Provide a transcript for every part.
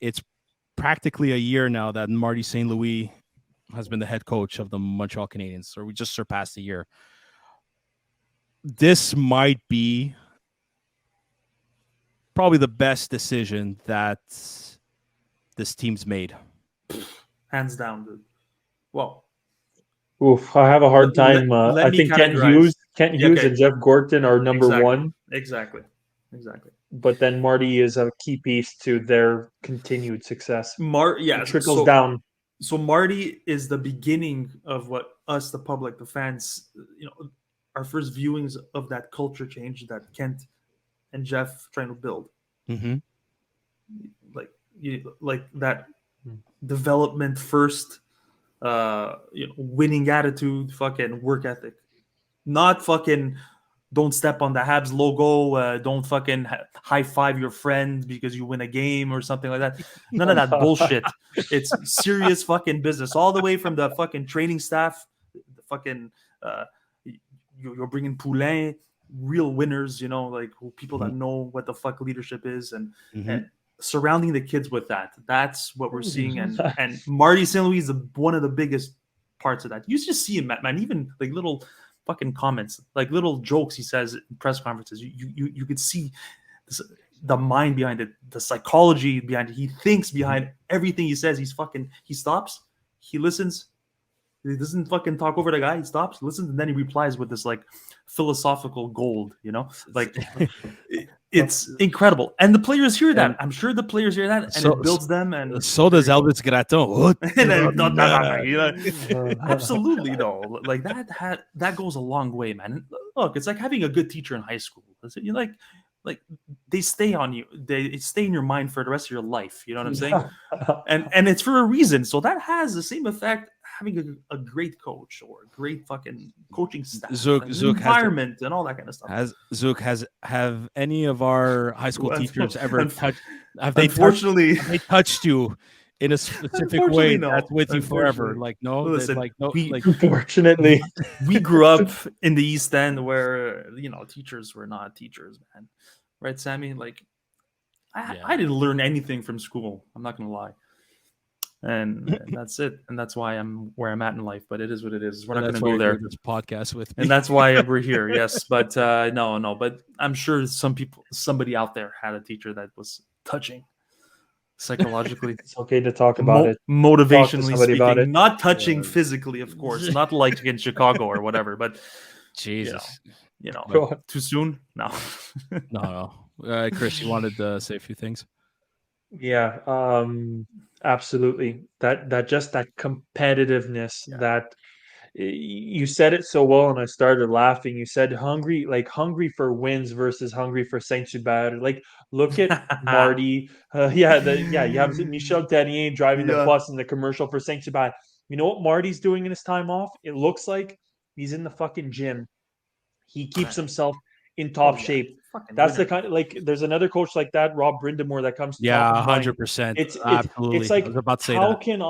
it's practically a year now that Marty St. has been the head coach of the Montreal Canadiens, or we just surpassed a year. This might be probably the best decision that this team's made. Hands down, dude. Well, oof, I have a hard time. I think Kent Hughes and Jeff Gorton are number one. Exactly. But then Marty is a key piece to their continued success. It trickles down. So Marty is the beginning of what us, the public, the fans, our first viewings of that culture change that Kent and Jeff trying to build. Mm-hmm. Like that development first, winning attitude, fucking work ethic, not fucking don't step on the Habs logo, don't fucking high five your friend because you win a game or something like that. None of that bullshit. It's serious fucking business, all the way from the fucking training staff, the fucking you're bringing Poulain, real winners, people that know what the fuck leadership is, and surrounding the kids with that. That's what we're seeing, and Marty St. Louis is one of the biggest parts of that. You just see him, man, even like little fucking comments, like little jokes he says in press conferences. You could see the mind behind it, the psychology behind it. He thinks behind everything he says. He stops, he listens, he doesn't fucking talk over the guy. He stops, listens, and then he replies with this like philosophical gold, like it's incredible. And the players hear that. I'm sure the players hear that, and it builds them. And so does Elvis Gratton. Absolutely, though. Like that goes a long way, man. Look, it's like having a good teacher in high school. You like they stay on you. They stay in your mind for the rest of your life. You know what I'm saying? And it's for a reason. So that has the same effect having a great coach or a great fucking coaching staff, Zook environment, and all that kind of stuff. Have any of our high school teachers ever touched? Have they touched you in a specific way that's with you forever? Like no, listen, unfortunately, we grew up in the East End where teachers were not teachers, man. Right, Sammy? Like I didn't learn anything from school. I'm not gonna lie. And that's it, and that's why I'm where I'm at in life. But it is what it is. We're not going to go there. This podcast with me, and that's why we're here. Yes, but no. But I'm sure somebody out there had a teacher that was touching psychologically. It's okay to talk about it, motivationally speaking. Not touching physically, of course. Not like in Chicago or whatever. But Jesus, too soon? No, no. Chris, you wanted to say a few things. Yeah, absolutely. That just that competitiveness that you said it so well, and I started laughing. You said hungry for wins versus hungry for Saint-Hubert. Like, look at Marty. You have Michel Therrien driving the bus in the commercial for Saint-Hubert. You know what Marty's doing in his time off? It looks like he's in the fucking gym. He keeps himself in top shape. That's the kind of, like, there's another coach like that, Rob Brindamore, that comes to 100%. Absolutely. It's like, I was about to say how that. can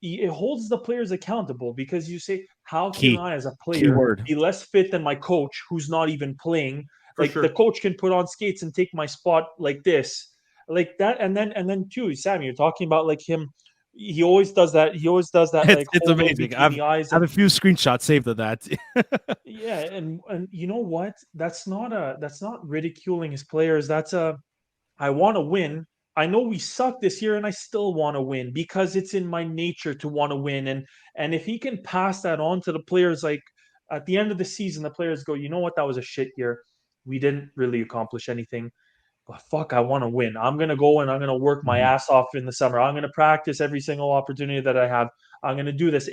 it holds the players accountable, because you say, how can I as a player be less fit than my coach who's not even playing? The coach can put on skates and take my spot like this, like that. And then too, Sam, you're talking about like him. He always does that. It's amazing. I have a few screenshots saved of that. Yeah, and you know what? That's not ridiculing his players. I want to win. I know we suck this year, and I still want to win because it's in my nature to want to win. And if he can pass that on to the players, like at the end of the season, the players go, you know what? That was a shit year. We didn't really accomplish anything. But fuck, I want to win. I'm going to go and I'm going to work my ass off in the summer. I'm going to practice every single opportunity that I have. I'm going to do this.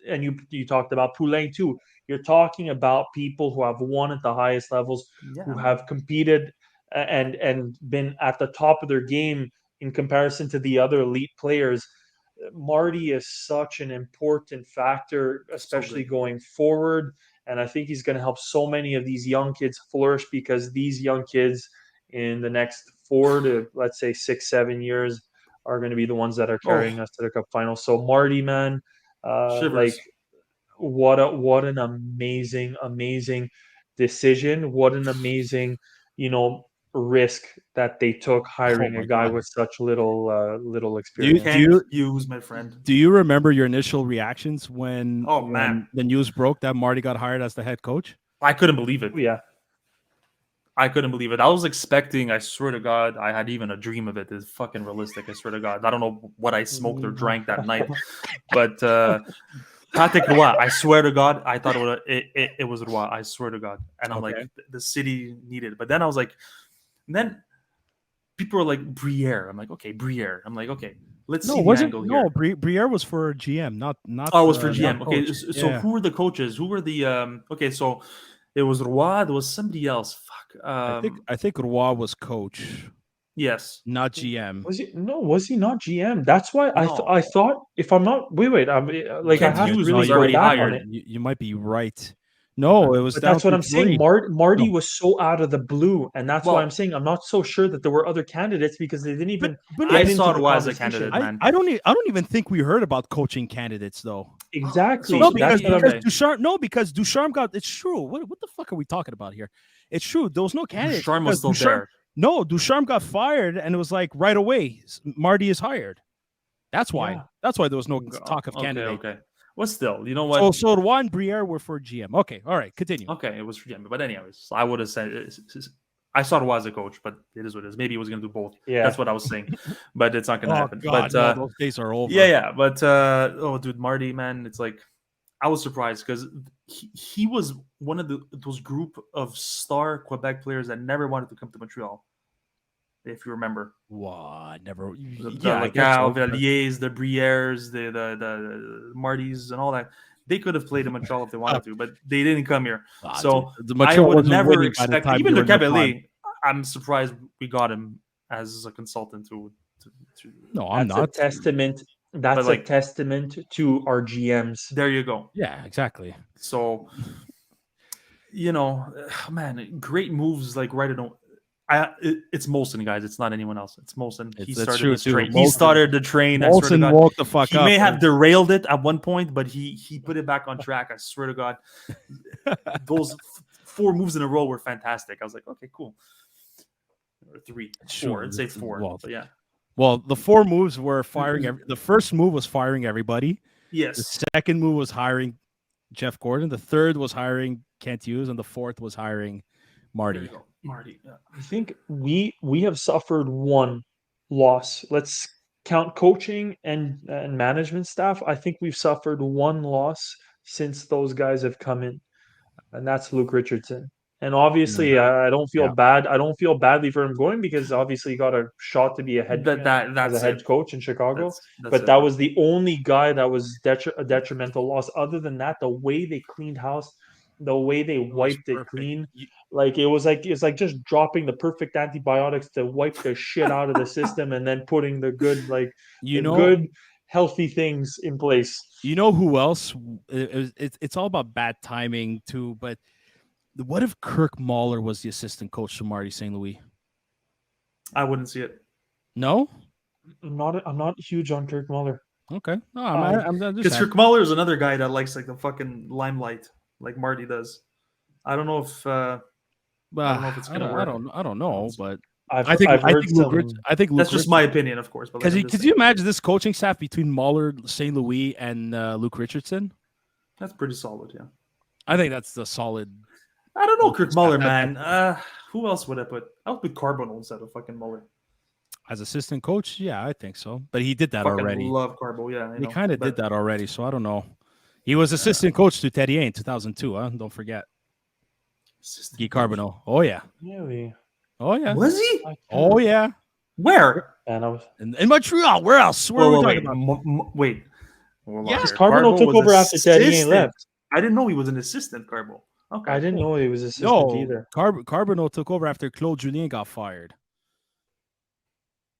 And you talked about Poulain too. You're talking about people who have won at the highest levels, who have competed and been at the top of their game in comparison to the other elite players. Marty is such an important factor, especially going forward. And I think he's going to help so many of these young kids flourish, because these young kids in the next 4 to, let's say, 6-7 years are going to be the ones that are carrying us to the cup final. So Marty, man, like what an amazing decision. What an amazing, risk that they took hiring a guy with such little experience. Use my friend. Do you remember your initial reactions when man, the news broke that Marty got hired as the head coach? I couldn't believe it. Yeah. I couldn't believe it. I was expecting, I swear to God, I had even a dream of it. It's fucking realistic. I swear to God. I don't know what I smoked or drank that night. But Patrick Roy, I swear to God, I thought it was Roy. I swear to God. And I'm like, the city needed it. But then I was like, then people were like, Briere. I'm like, okay, Briere. I'm like, okay, let's see the angle here. No, Briere was for GM, not. Oh, it was for GM. Okay, so who were the coaches? Who were the okay, so it was Roy. There was somebody else. Fuck. I think Roy was coach. Yes, not GM. Was he not GM? That's why I thought, if I'm not wait, I'm like Kent I have Hughes to really was already hired. You might be right. No, it was. But that's what I'm saying. Marty No. was so out of the blue, and that's why I'm saying I'm not so sure that there were other candidates because they didn't even. But I saw Roy as a candidate, man. I don't even think we heard about coaching candidates though. Exactly. No, because Ducharme. No, because Ducharme got. It's true. What the fuck are we talking about here? It's true. There was no candidate. Ducharme was still there. No, Ducharme got fired, and it was like right away. Marty is hired. That's why. Yeah. That's why there was no talk of candidate. Okay. Well, still, you know what? So Roy and Briere were for GM. Okay, all right, continue. Okay, it was for GM, but anyways, I would have said I saw Roy as a coach, but it is what it is. Maybe he was going to do both. Yeah, that's what I was saying, but it's not going to happen. God, but those days are over. Yeah, but oh, dude, Marty, man, it's like I was surprised because he was one of those group of star Quebec players that never wanted to come to Montreal. If you remember, never. The Valliers, the Brieres, the Martys, and all that. They could have played in Montreal if they wanted to, but they didn't come here. So I would never expect even the Cavalier. I'm surprised we got him as a consultant to No, I'm not. That's a testament to our GMs. There you go. Yeah, exactly. So, man, great moves like right at. It's Molson, guys. It's not anyone else. It's Molson. He started this train. He started the train. Molson walked the fuck up. He may have derailed it at one point, but he put it back on track. I swear to God. Those 4 moves in a row were fantastic. I was like, okay, cool. Or 3, 4. I'd say 4. But yeah. Well, the 4 moves were firing. The first move was firing everybody. Yes. The second move was hiring Jeff Gordon. The third was hiring Kent Hughes, and the fourth was hiring Marty. Marty. Yeah. I think we have suffered one loss. Let's count coaching and management staff. I think we've suffered one loss since those guys have come in, and that's Luke Richardson. And obviously, I don't feel bad. I don't feel badly for him going because obviously he got a shot to be a head coach in Chicago. But that was the only guy that was a detrimental loss. Other than that, the way they cleaned house, the way they wiped it clean, like it's like just dropping the perfect antibiotics to wipe the shit out of the system and then putting the good good healthy things in place. You know who else? It's all about bad timing too. But what if Kirk Mahler was the assistant coach to Marty St. Louis? I wouldn't see it. No, I'm not huge on Kirk Mahler. Okay, no, I'm just because Kirk Mahler is another guy that likes like the fucking limelight. Like Marty does. I don't know if I don't know if it's gonna work. I don't know, but I think that's just my opinion, of course. But could you imagine this coaching staff between Mahler, St. Louis, and Luke Richardson? That's pretty solid, yeah. I think that's the solid. I don't know, Kirk Mahler, man. Who else would I put? I would put Carbonell instead of fucking Mahler. As assistant coach, yeah, I think so. But he did that already. Love Carbo, yeah. He kind of did that already, so I don't know. He was assistant coach to Terrier in 2002, huh? Don't forget. Guy Carbonell. Oh, yeah. Really? Oh, yeah. Was he? Oh, yeah. Where? And I was in Montreal. Where else? Where are we talking about? Wait. Yes, Carbonell took over after Terrier left. I didn't know he was an assistant, Carbo. Okay. I didn't know he was assistant either. Carbonell took over after Claude Julien got fired.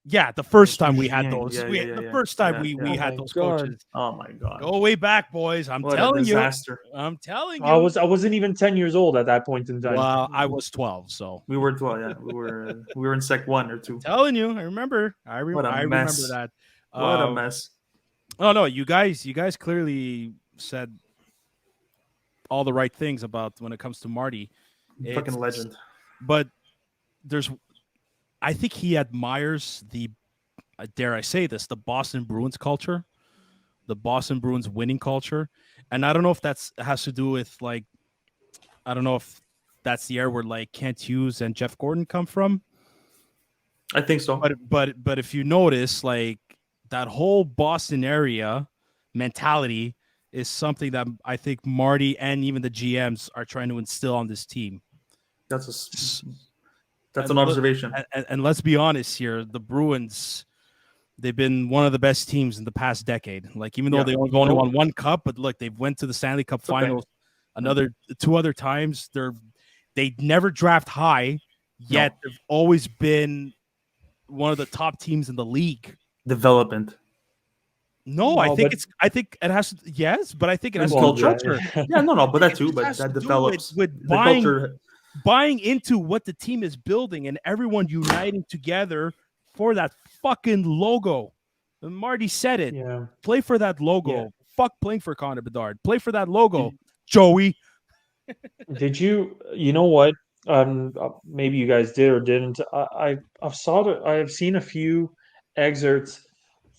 Yeah, the first time we had those. The first time we had those coaches. Oh my God. Go way back, boys. I'm telling you. I'm telling you. I wasn't even 10 years old at that point in time. Well, I was 12, so. We were 12, yeah. We were in Sec 1 or 2. I'm telling you. I remember. I remember that. What a mess. Oh no, you guys clearly said all the right things about when it comes to Marty. Fucking legend. But there's I think he admires the, dare I say this, the Boston Bruins culture, the Boston Bruins winning culture. And I don't know if that's has to do with like, I don't know if that's the era where like Kent Hughes and Jeff Gordon come from. I think so. But if you notice, like that whole Boston area mentality is something that I think Marty and even the GMs are trying to instill on this team. That's an observation. And let's be honest here, the Bruins, they've been one of the best teams in the past decade. Like even though they only won one cup, but look, they've went to the Stanley Cup Finals two other times. They never draft high, yet they've always been one of the top teams in the league. Development. No, I think it has to, yes, but I think it has to do with culture. But that too. But that develops with buying into what the team is building and everyone uniting together for that fucking logo. And Marty said it. Yeah. Play for that logo. Yeah. Fuck playing for Connor Bedard. Play for that logo, Joey. Did you know what? Maybe you guys did or didn't. I've seen a few excerpts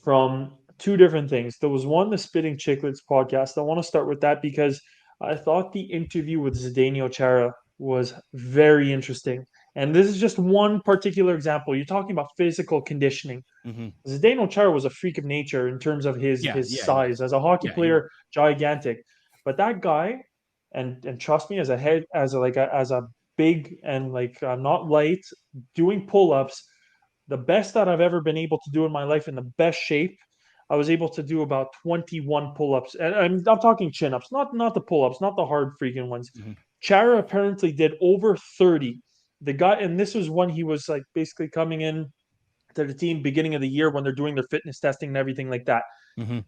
from two different things. There was one, the Spitting Chicklets podcast. I want to start with that because I thought the interview with Zdeno Chara was very interesting. And this is just one particular example. You're talking about physical conditioning. Mm-hmm. Zdeno Chara was a freak of nature in terms of his size. As a hockey player, gigantic. But that guy, and trust me, as a big and not light, doing pull-ups, the best that I've ever been able to do in my life in the best shape, I was able to do about 21 pull-ups. And I'm talking chin-ups, not the pull-ups, not the hard freaking ones. Mm-hmm. Chara apparently did over 30. The guy, and this was when he was like basically coming in to the team beginning of the year when they're doing their fitness testing and everything like that. Mm-hmm.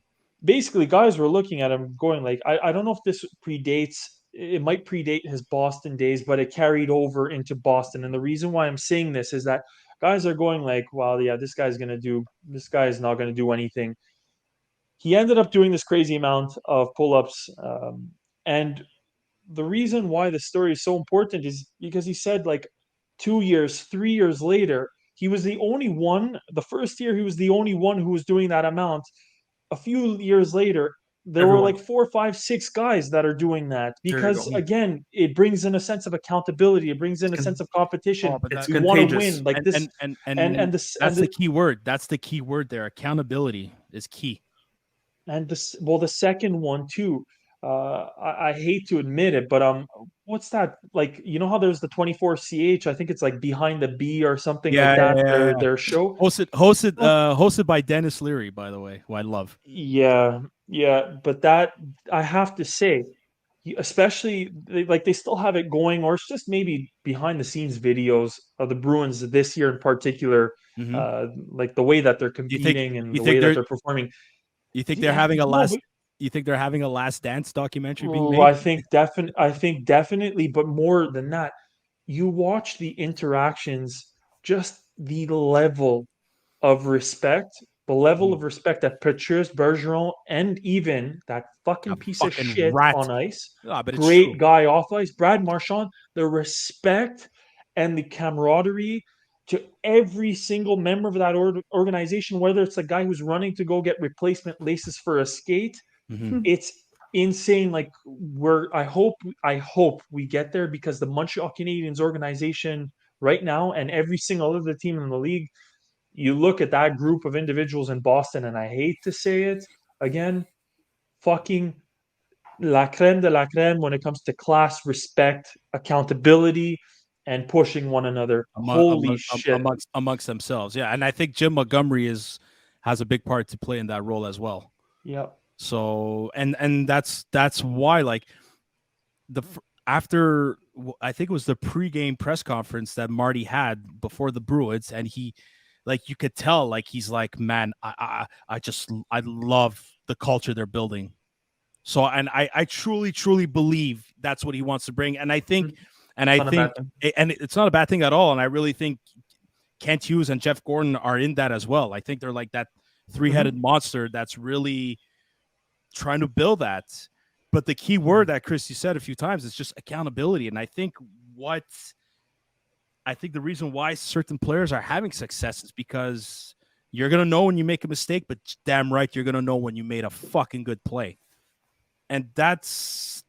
Basically, guys were looking at him going like, I don't know if this predates, it might predate his Boston days, but it carried over into Boston. And the reason why I'm saying this is that guys are going like, well, yeah, this guy is not going to do anything. He ended up doing this crazy amount of pull-ups. And the reason why the story is so important is because he said like 2 years, 3 years later, he was the only one. The first year, he was the only one who was doing that amount. A few years later, there were like 4, 5, 6 guys that are doing that because again, it brings in a sense of accountability. It brings in a sense of competition. You want to win, like this, and that's the key word. That's the key word there. Accountability is key. And the second one too. I hate to admit it, but what's that? Like, you know how there's the 24CH? I think it's like Behind the B or something like that. Their show hosted by Dennis Leary, by the way, who I love. Yeah, but that I have to say, especially they still have it going, or it's just maybe behind the scenes videos of the Bruins this year in particular, like the way that they're competing and the way that they're performing. You think they're having a last? You think they're having a Last Dance documentary being made? I think definitely, but more than that, you watch the interactions, just the level of respect, that Patrice Bergeron and even that fucking piece of shit rat on ice, great guy off ice, Brad Marchand, the respect and the camaraderie to every single member of that organization, whether it's a guy who's running to go get replacement laces for a skate, it's insane. Like I hope we get there because the Montreal Canadiens organization right now and every single other team in the league, you look at that group of individuals in Boston, and I hate to say it again, fucking la crème de la crème when it comes to class, respect, accountability, and pushing one another. Holy shit. Amongst themselves. Yeah. And I think Jim Montgomery has a big part to play in that role as well. Yeah. So, and that's why, like, after I think it was the pregame press conference that Marty had before the Bruins, and he, like, you could tell, like, he's like, man, I love the culture they're building. So, and I truly believe that's what he wants to bring. And I think, and it's not a bad thing at all. And I really think Kent Hughes and Jeff Gordon are in that as well. I think they're like that three-headed monster that's really trying to build that. But the key word that Chris, you said a few times is just accountability. And I think what I think the reason why certain players are having success is because you're gonna know when you make a mistake, but damn right you're gonna know when you made a fucking good play, and that's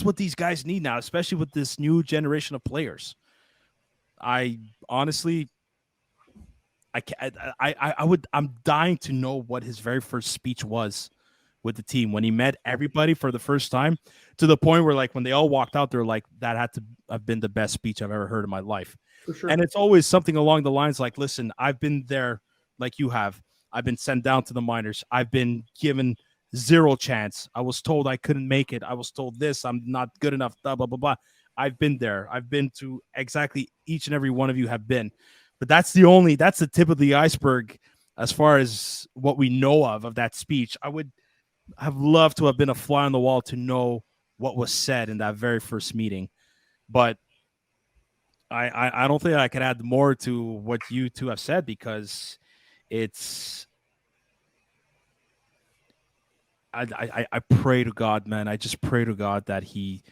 what these guys need now, especially with this new generation of players. I honestly, I'm dying to know what his very first speech was with the team when he met everybody for the first time, to the point where like when they all walked out, they're like, that had to have been the best speech I've ever heard in my life. For sure. And it's always something along the lines like, listen, I've been there like you have. I've been sent down to the minors. I've been given zero chance. I was told I couldn't make it. I was told this, I'm not good enough, blah, blah, blah, blah. I've been there. I've been to exactly each and every one of you have been. But that's the tip of the iceberg as far as what we know of that speech. I would have loved to have been a fly on the wall to know what was said in that very first meeting. But I don't think I could add more to what you two have said, because it's I pray to God, man. I just pray to God that he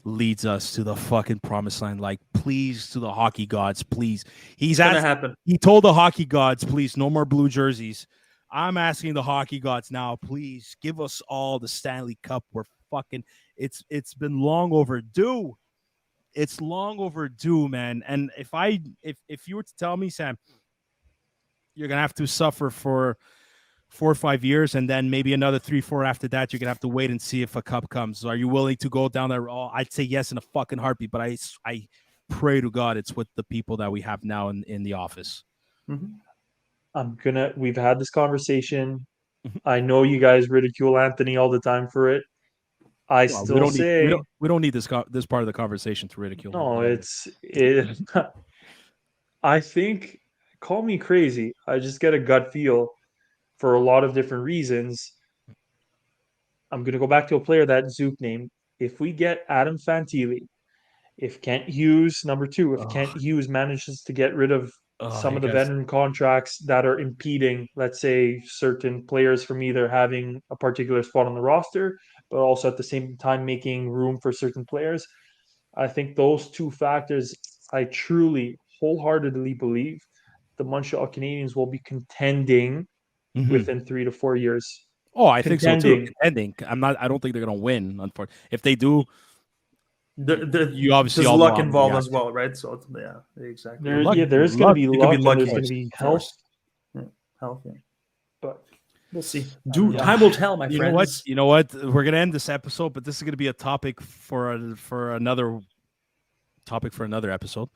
leads us to the fucking promised land. Like, please, to the hockey gods, please. It's gonna happen. He told the hockey gods, please, no more blue jerseys. I'm asking the hockey gods now, please give us all the Stanley Cup. We're fucking. It's been long overdue. It's long overdue, man. And if you were to tell me, Sam, you're gonna have to suffer for 4 or 5 years, and then maybe another 3, 4 after that, you're gonna have to wait and see if a cup comes. Are you willing to go down that road? I'd say yes in a fucking heartbeat, but I pray to God it's with the people that we have now in the office. Mm-hmm. We've had this conversation. I know you guys ridicule Anthony all the time for it. I still say we don't need this part of the conversation to ridicule. no. I think, call me crazy. I just get a gut feel for a lot of different reasons. I'm going to go back to a player that Zook named. If we get Adam Fantilli, if Kent Hughes, number 2, if Kent Hughes manages to get rid of some of the veteran contracts that are impeding, let's say, certain players from either having a particular spot on the roster, but also at the same time making room for certain players, I think those 2 factors, I truly, wholeheartedly believe the Montreal Canadiens will be contending within 3 to 4 years. Oh, I think so too. Contending. I don't think they're gonna win. Unfortunately, if they do, you obviously there's all luck involved as well, right? So yeah, exactly. There's going to be luck, and there's going to be health. Health, yeah. But we'll see. Time will tell, my friends. You know what? We're gonna end this episode, but this is gonna be a topic for another episode.